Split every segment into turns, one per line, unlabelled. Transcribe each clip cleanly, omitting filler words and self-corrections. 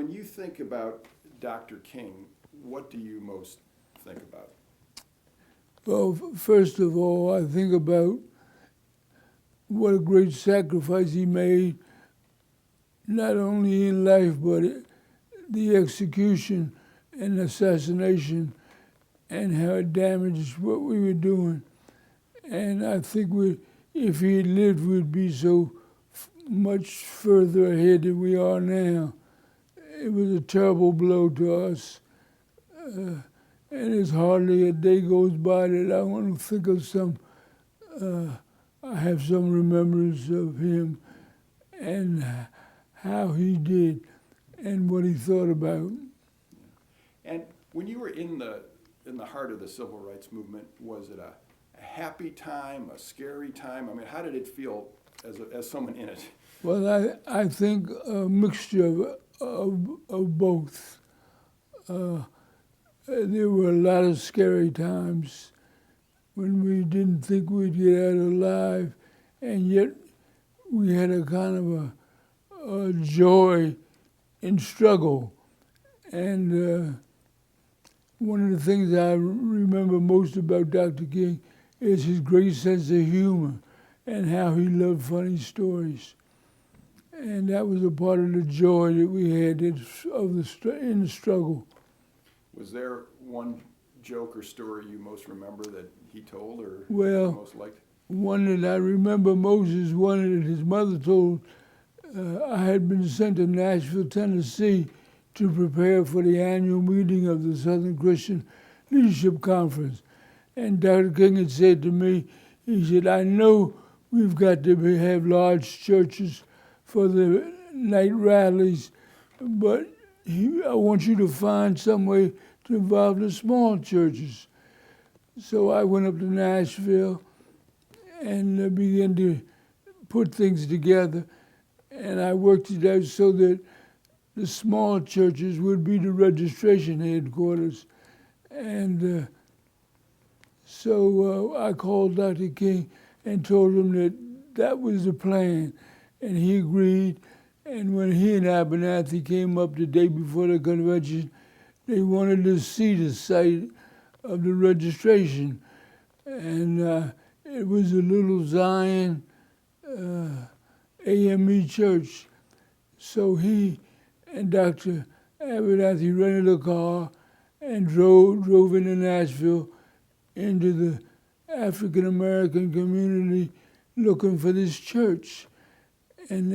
when you think about Dr. King, what do you most think about?
Well, first of all, I think about what a great sacrifice he made, not only in life, but the execution and assassination, and how it damaged what we were doing. And I think if he had lived, we'd be so much further ahead than we are now. It was a terrible blow to us. And it's hardly a day goes by that I want to think of I have some remembrance of him and how he did and what he thought about.
And when you were in the heart of the civil rights movement, was it a happy time, a scary time? I mean, how did it feel as someone in it?
Well, I think a mixture of both. There were a lot of scary times when we didn't think we'd get out alive, and yet we had a kind of a joy in struggle. And one of the things I remember most about Dr. King is his great sense of humor and how he loved funny stories. And that was a part of the joy that we had in the struggle.
Was there one joke or story you most remember that he told or
well,
most liked?
One that I remember most is one that his mother told. I had been sent to Nashville, Tennessee to prepare for the annual meeting of the Southern Christian Leadership Conference. And Dr. King had said to me, he said, I know we've got to have large churches for the night rallies, but I want you to find some way to involve the small churches. So I went up to Nashville and began to put things together, and I worked it out so that the small churches would be the registration headquarters. And so I called Dr. King and told him that was the plan, and he agreed. And when he and Abernathy came up the day before the convention, they wanted to see the site of the registration. And it was a little Zion AME church. So he and Dr. Abernathy rented a car and drove into Nashville into the African American community looking for this church. And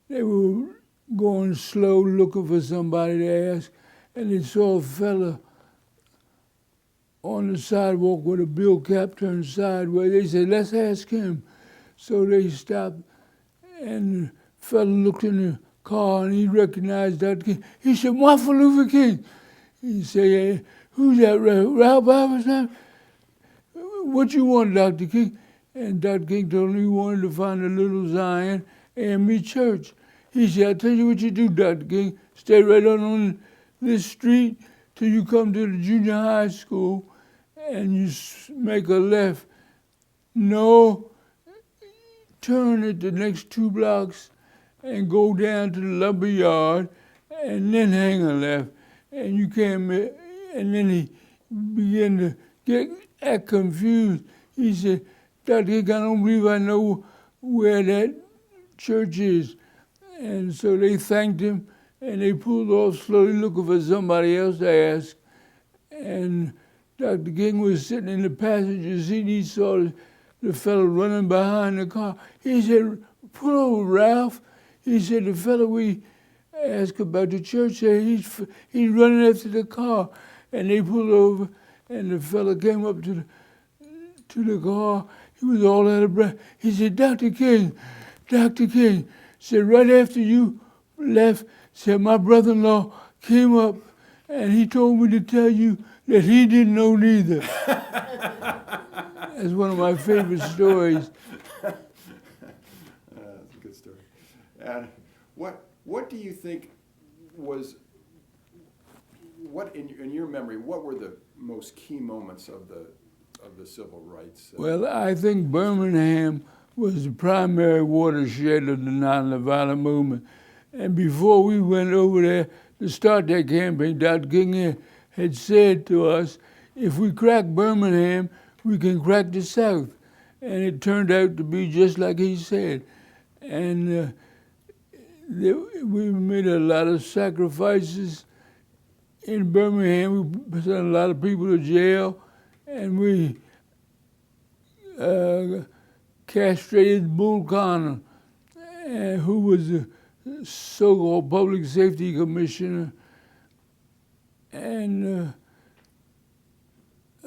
they were going slow looking for somebody to ask, and they saw a fella on the sidewalk with a bill cap turned sideways. They said, let's ask him. So they stopped, and the fella looked in the car, and he recognized Dr. King. He said, Martin Luther King. He said, hey, who's that, Ralph Iverson? What you want, Dr. King? And Dr. King told him he wanted to find a little Zion AME church. He said, I'll tell you what you do, Dr. King. Stay right on this street till you come to the junior high school and you make a left. No, turn it the next 2 blocks and go down to the lumber yard and then hang a left. And you can't, and then he began to act confused. He said, Dr. King, I don't believe I know where that church is. And so they thanked him, and they pulled off slowly looking for somebody else to ask. And Dr. King was sitting in the passenger seat. He saw the fellow running behind the car. He said, pull over, Ralph. He said, the fellow we asked about the church there, he's running after the car. And they pulled over, and the fellow came up to the car. He was all out of breath. He said, Dr. King, said, right after you left, said, my brother-in-law came up and he told me to tell you that he didn't know neither. That's one of my favorite stories.
That's a good story. And what do you think was, in your memory, what were the most key moments of the civil rights?
Well, I think Birmingham was the primary watershed of the nonviolent movement. And before we went over there, to start that campaign. Dr. King had said to us, if we crack Birmingham, we can crack the South. And it turned out to be just like he said. And we made a lot of sacrifices in Birmingham. We sent a lot of people to jail, and we castrated Bull Connor, who was the so-called public safety commissioner, and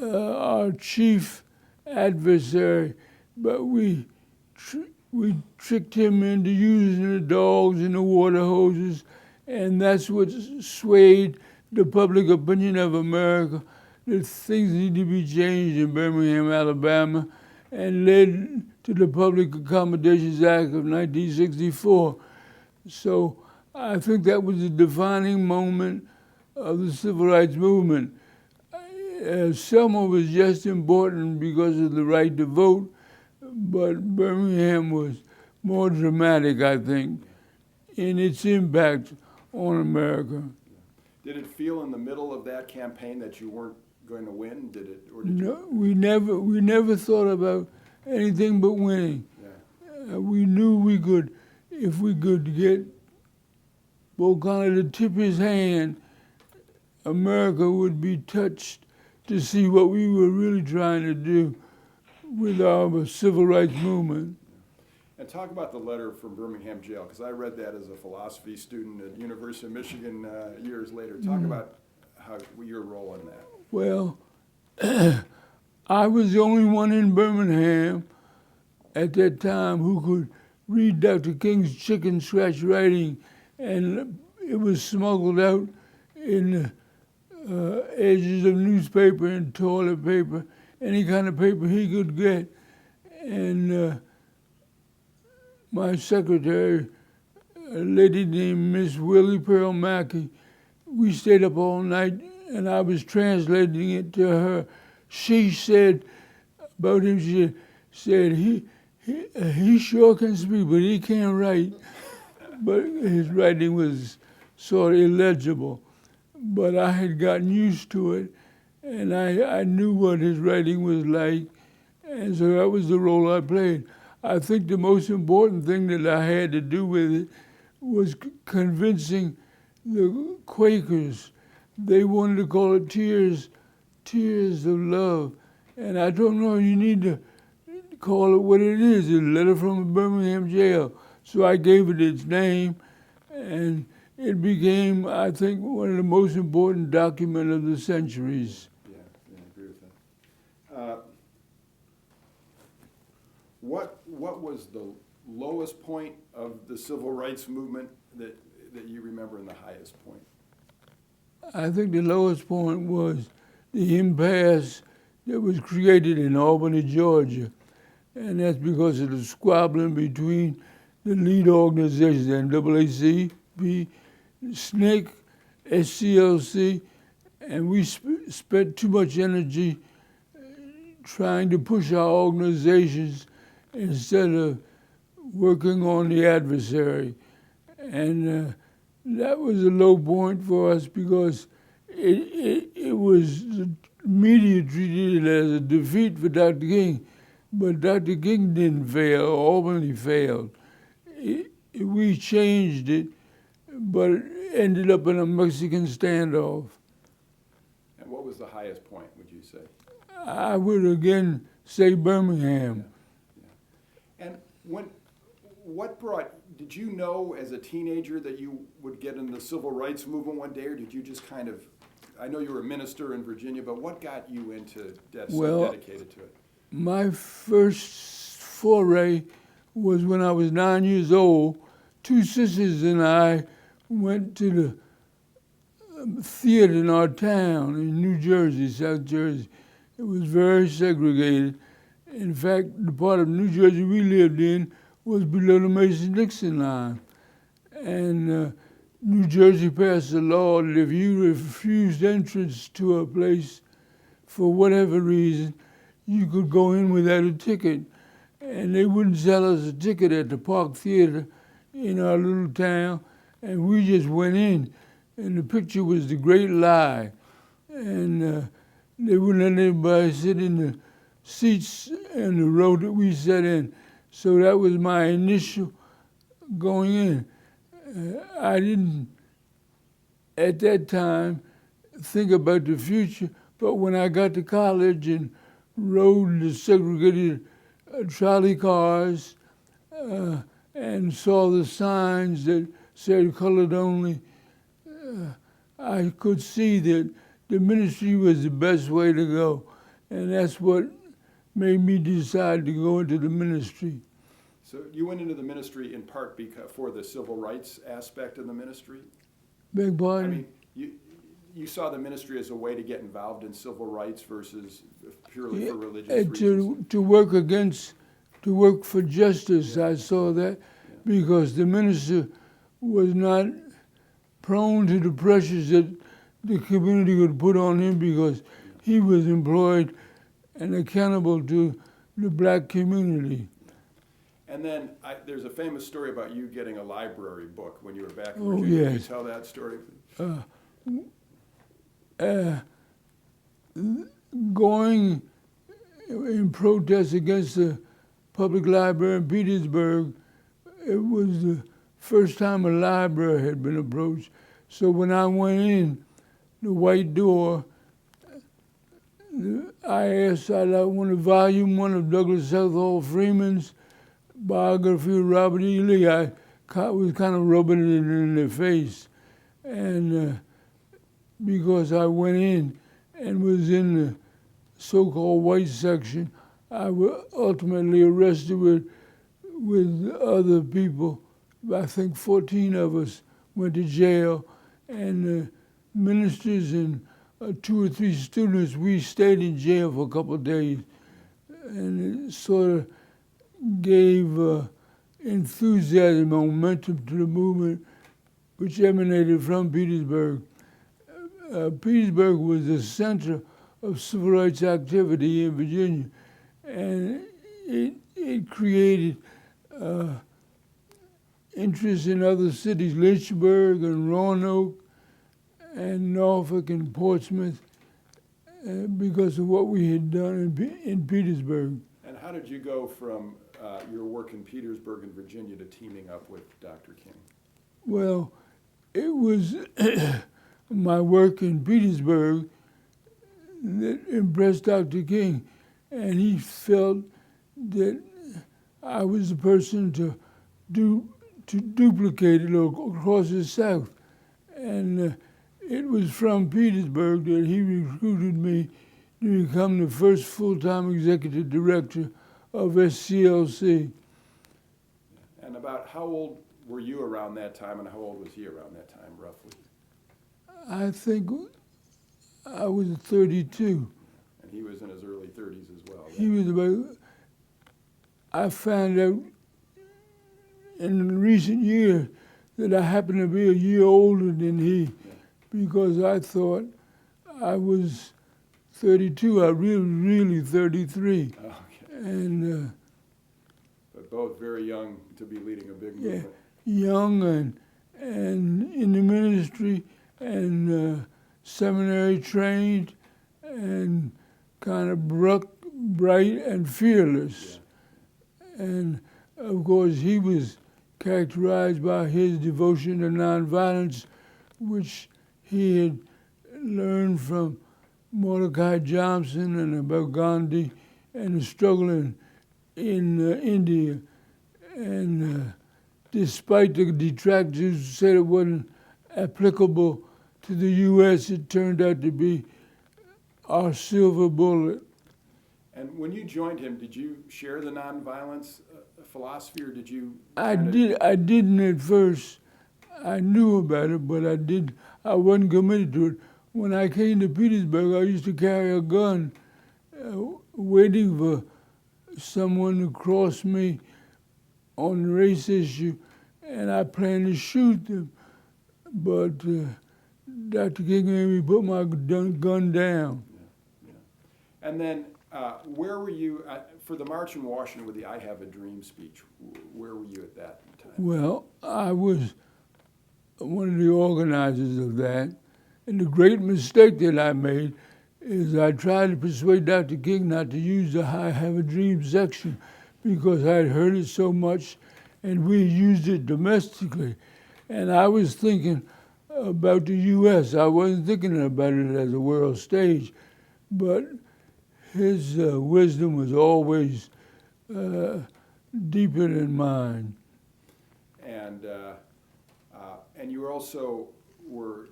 our chief adversary. But we tricked him into using the dogs and the water hoses, and that's what swayed the public opinion of America that things need to be changed in Birmingham, Alabama, and led to the Public Accommodations Act of 1964. So I think that was a defining moment of the civil rights movement. Selma was just important because of the right to vote, but Birmingham was more dramatic, I think, in its impact on America.
Did it feel in the middle of that campaign that you weren't going to win? Did it, or did
No,
you?
we never thought about anything but winning.
Yeah.
We knew we could, if we could get Bull Connor to tip his hand, America would be touched to see what we were really trying to do with our civil rights movement.
And talk about the letter from Birmingham Jail, because I read that as a philosophy student at University of Michigan years later. Talk about your role in that.
Well, I was the only one in Birmingham at that time who could read Dr. King's chicken scratch writing, and it was smuggled out in the edges of newspaper and toilet paper, any kind of paper he could get. And my secretary, a lady named Miss Willie Pearl Mackey, we stayed up all night, and I was translating it to her. She said about him, she said, he sure can speak, but he can't write. But his writing was sort of illegible. But I had gotten used to it, and I knew what his writing was like, and so that was the role I played. I think the most important thing that I had to do with it was convincing the Quakers. They wanted to call it Tears of Love, and I don't know, you need to call it what it is, a letter from the Birmingham Jail. So I gave it its name, and it became, I think, one of the most important documents of the centuries.
Yeah, I agree with that. What was the lowest point of the civil rights movement that you remember, and the highest point?
I think the lowest point was the impasse that was created in Albany, Georgia. And that's because of the squabbling between the lead organizations, NAACP, SNCC, SCLC, and we spent too much energy trying to push our organizations instead of working on the adversary. And that was a low point for us because it was, the media treated it as a defeat for Dr. King, but Dr. King didn't fail, Albany failed. We changed it, but it ended up in a Mexican standoff.
And what was the highest point, would you say?
I would again say Birmingham.
Yeah. And did you know as a teenager that you would get in the civil rights movement one day, or did you just kind of, I know you were a minister in Virginia, but what got you into so dedicated to it?
My first foray was when I was 9 years old. Two sisters and I went to the theater in our town in New Jersey, South Jersey. It was very segregated. In fact, the part of New Jersey we lived in was below the Mason-Dixon line. And New Jersey passed a law that if you refused entrance to a place for whatever reason, you could go in without a ticket. And they wouldn't sell us a ticket at the Park Theater in our little town, and we just went in. and the picture was The Great Lie. And they wouldn't let anybody sit in the seats in the row that we sat in. So that was my initial going in. I didn't, at that time, think about the future, but when I got to college and rode the segregated trolley cars and saw the signs that said colored only, I could see that the ministry was the best way to go. And that's what made me decide to go into the ministry.
So you went into the ministry in part for the civil rights aspect of the ministry?
Beg pardon?
I mean, you saw the ministry as a way to get involved in civil rights versus purely for religious reasons?
To work for justice, I saw that, because the minister was not prone to the pressures that the community would put on him, because he was employed and accountable to the black community.
And then there's a famous story about you getting a library book when you were back in
Oh,
Virginia. Can you
yes.
tell that story?
Going in protest against the public library in Petersburg, it was the first time a library had been approached. So when I went in, the white door, I asked, I wanted volume 1 of Douglas Southall Freeman's biography of Robert E. Lee. I was kind of rubbing it in their face. And because I went in and was in the so-called white section, I was ultimately arrested with other people. I think 14 of us went to jail, and ministers and 2 or 3 students, we stayed in jail for a couple of days. And it sort of gave enthusiasm, momentum to the movement, which emanated from Petersburg. Petersburg was the center of civil rights activity in Virginia, and it created interest in other cities, Lynchburg and Roanoke and Norfolk and Portsmouth, because of what we had done in Petersburg.
And how did you go from your work in Petersburg and Virginia to teaming up with Dr. King?
Well, it was my work in Petersburg that impressed Dr. King, and he felt that I was the person to duplicate it across the South. And it was from Petersburg that he recruited me to become the first full-time executive director of SCLC.
And about how old were you around that time, and how old was he around that time, roughly?
I think I was 32.
And he was in his early 30s as well.
He was about, I found out in recent years that I happened to be a year older than he, because I thought I was 32. I really 33.
Oh, okay.
And
but both very young to be leading a big movement.
Young and in the ministry and seminary trained and kind of bright and fearless.
Yeah.
And of course he was characterized by his devotion to nonviolence, which he had learned from Mordecai Johnson and about Gandhi and the struggle in India. And despite the detractors who said it wasn't applicable to the U.S., it turned out to be our silver bullet.
And when you joined him, did you share the nonviolence philosophy, or did you?
I didn't at first. I knew about it, but I wasn't committed to it. When I came to Petersburg, I used to carry a gun, waiting for someone to cross me on the race issue, and I planned to shoot them. But Dr. King made me put my gun down.
Yeah. And then where were you for the March in Washington with the I Have a Dream speech? Where were you at that time?
Well, I was one of the organizers of that. And the great mistake that I made is I tried to persuade Dr. King not to use the I Have a Dream section because I had heard it so much and we used it domestically. And I was thinking about the U.S. I wasn't thinking about it as a world stage, but his wisdom was always deeper than mine.
And you also were,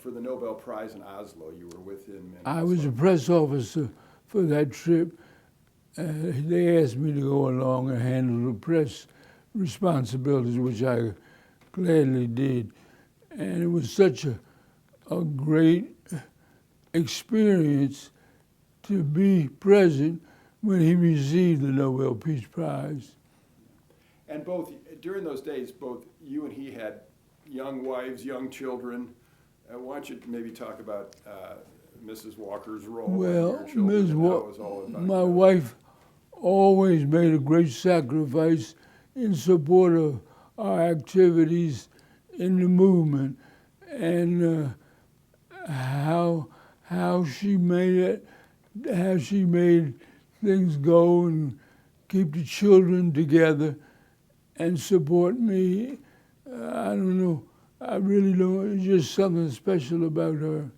for the Nobel Prize in Oslo, you were with him in
I
Oslo.
was a press officer for that trip. They asked me to go along and handle the press responsibilities, which I gladly did. And it was such a great experience to be present when he received the Nobel Peace Prize.
And during those days, both you and he had young wives, young children. Why don't you maybe talk about Mrs. Walker's role in your
Well,
children and how it was all about
my
you?
wife always made a great sacrifice in support of our activities in the movement, and how she made things go and keep the children together and support me. I don't know. I really don't. It's just something special about her.